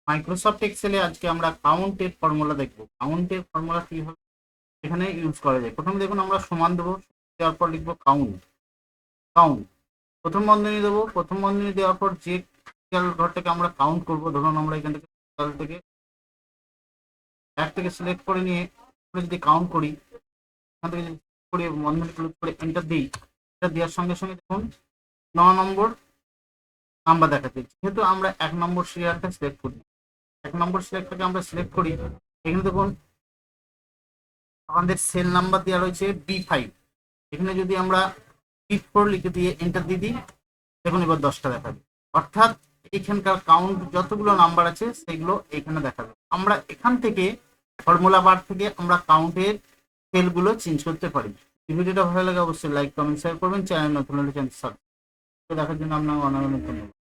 Microsoft এক্সেলে আজকে আমরা কাউন্টের formula দেখব। কাউন্টের ফর্মুলা কিভাবে এখানে ইউজ করা যায়। প্রথমে দেখুন আমরা সমান দেবো, দেওয়ার পর লিখবো কাউন্ট। কাউন্ট প্রথম বন্ধনী দেবো, প্রথম বন্ধনী দেওয়ার পর যে ঘরটাকে আমরা কাউন্ট করব, ধরুন আমরা এখান থেকে এক থেকে সিলেক্ট করে নিয়ে যদি কাউন্ট করি, এখান থেকে যদি করে বন্ধনী ক্লোজ করে এন্টার দিই, এটা দেওয়ার সঙ্গে সঙ্গে দেখুন 9 নম্বর নাম্বার দেখাচ্ছে। যেহেতু আমরা 1 নম্বর সিরিয়ালটা সিলেক্ট করি, 1 নম্বর সিলেক্টটাকে আমরা সিলেক্ট করি, এখানে দেখুন আমাদের সেল নাম্বার দেওয়া রয়েছে B5। এখানে যদি আমরা B4 লিখে দিয়ে এন্টার দিয়ে দিই, দেখুন এবার 10টা দেখাবে। অর্থাৎ এখানকার কাউন্ট যতগুলো নাম্বার আছে সেগুলো এখানে দেখাবে। আমরা এখান থেকে ফর্মুলা বার থেকে আমরা কাউন্টের সেলগুলো চেঞ্জ করতে পারি। ভিডিওটা ভালো লাগে অবশ্যই লাইক কমেন্ট শেয়ার করবেন। চ্যানেল নতুন হলে চ্যানেল সাবস্ক্রাইব দেখার জন্য আপনার অনেক অনেক ধন্যবাদ।